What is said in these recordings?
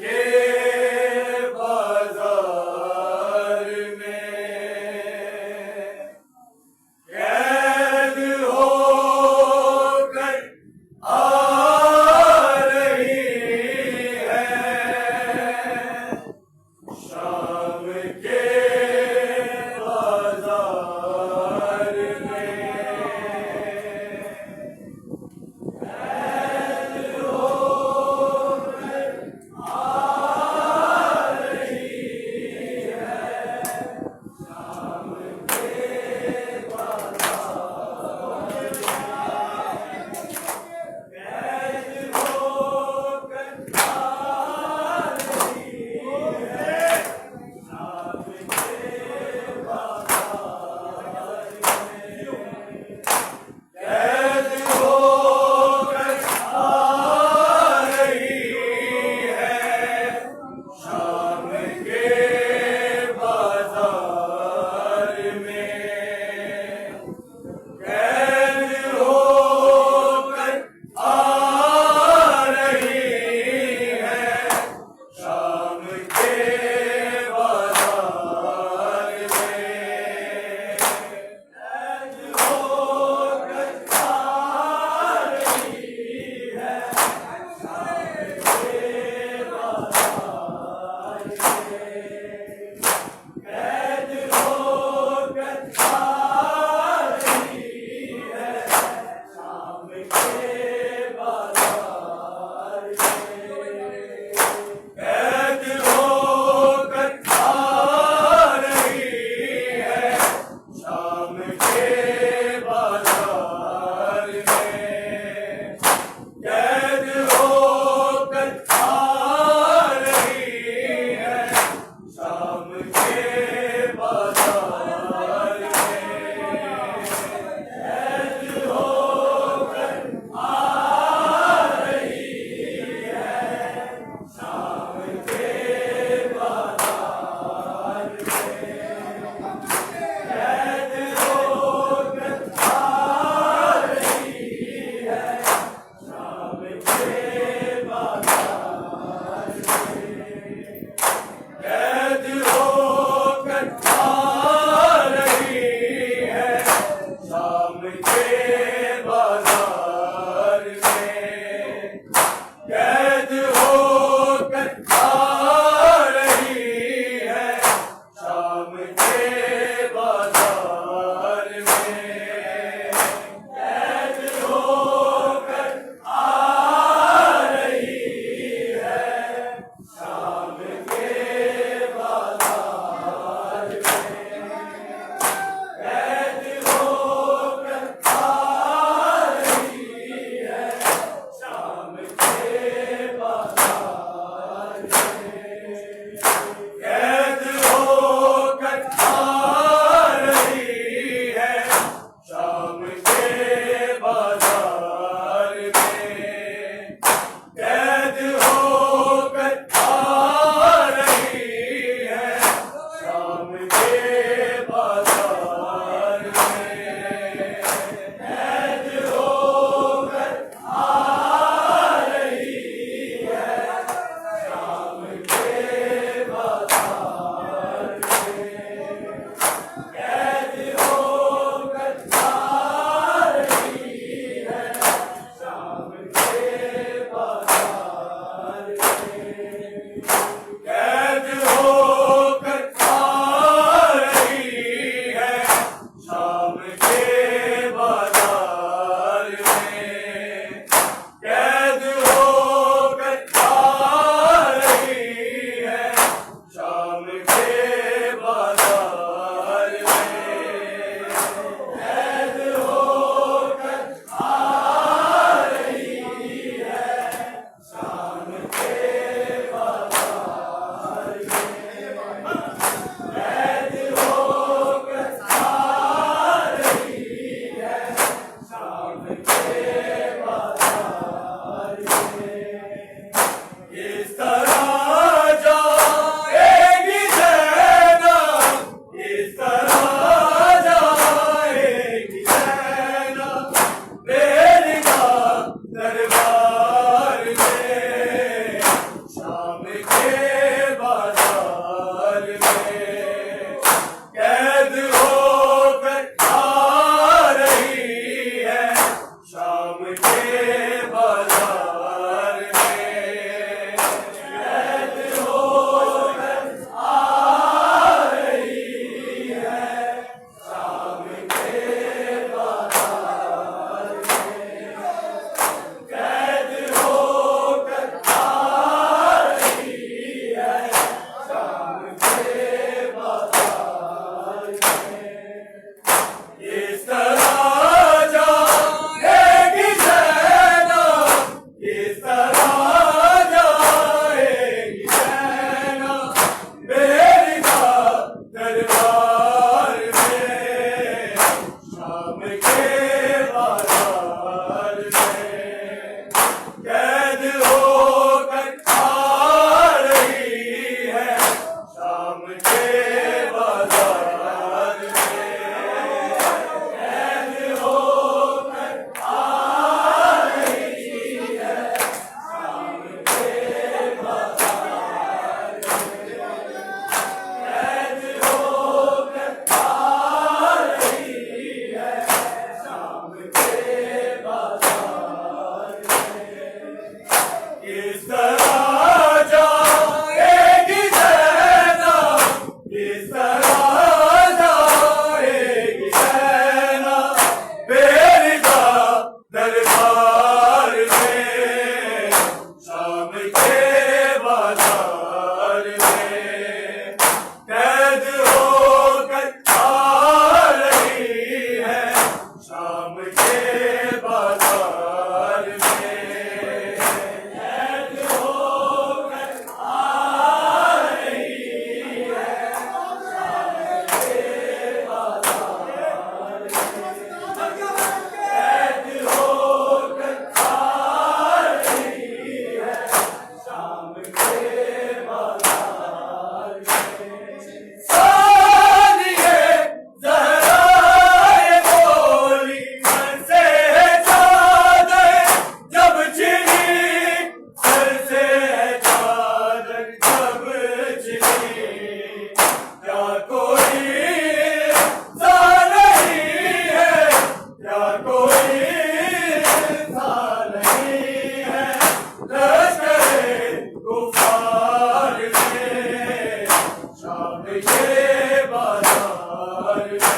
के बाजार में कैद होकर आ रही है शाम के बाजार में कैद होकर आ के बाजार में कैद होकर आ रही है, शाम के बाजार में कैद होकर आ रही है, शाम के बाजार में कैद होकर आ रही है, शाम के बाजार में। इस तरह जाएगी सेना, इस तरह जाएगी सेना मेरी दरबार में, शाम के बाजार में कैद होकर आ रही है, शाम के बाजार में कैद होकर आ रही है, शाम के बाजार में कैद होकर आ रही है, शाम के बाजार में। इस तरह जाएगी सेना, इस तरह जाएगी सेना मेरी दरबार में, शाम के बाजार में कैद होकर आ रही है, शाम के बाजार में कैद होकर आ रही है, शाम के बाजार में कैद होकर आ रही है, शाम के बाजार में। सानिए ज़हरा ये बोली मन से चादर जब छिनी, सर से है चादर जब छिनी, क्या कोई सा नहीं है, क्या कोई सा नहीं है लश्करे कुफार में, शाम के बाजार में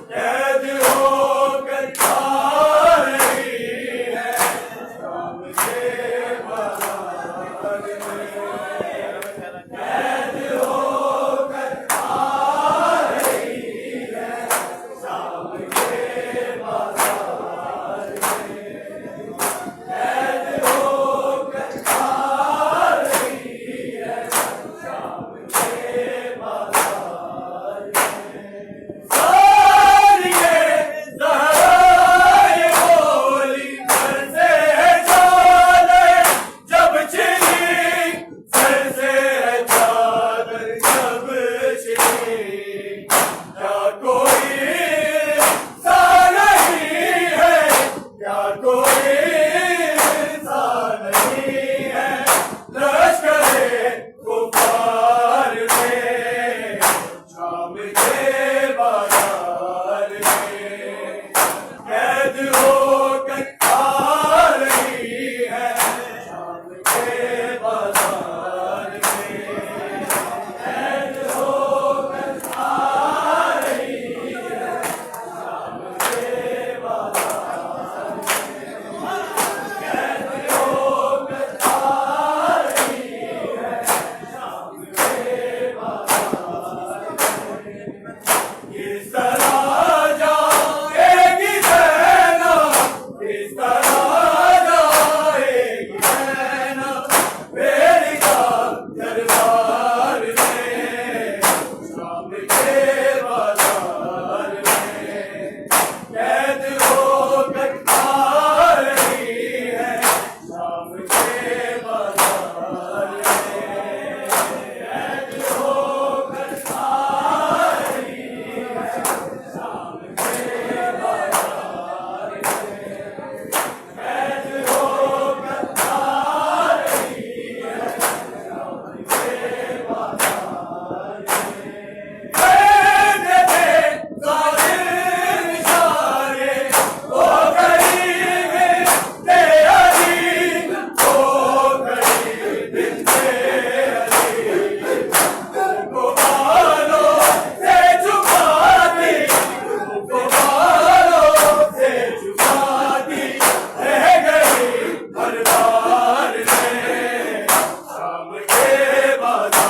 कैद होकर आ रही है, शाम के बाजार में कैद होकर आ रही है, शाम के बाजार में कैद होकर आ रही है, शाम के बाजार में। सानिए ज़हरा ये बोली मन से चादर जब छिनी, सर बाजार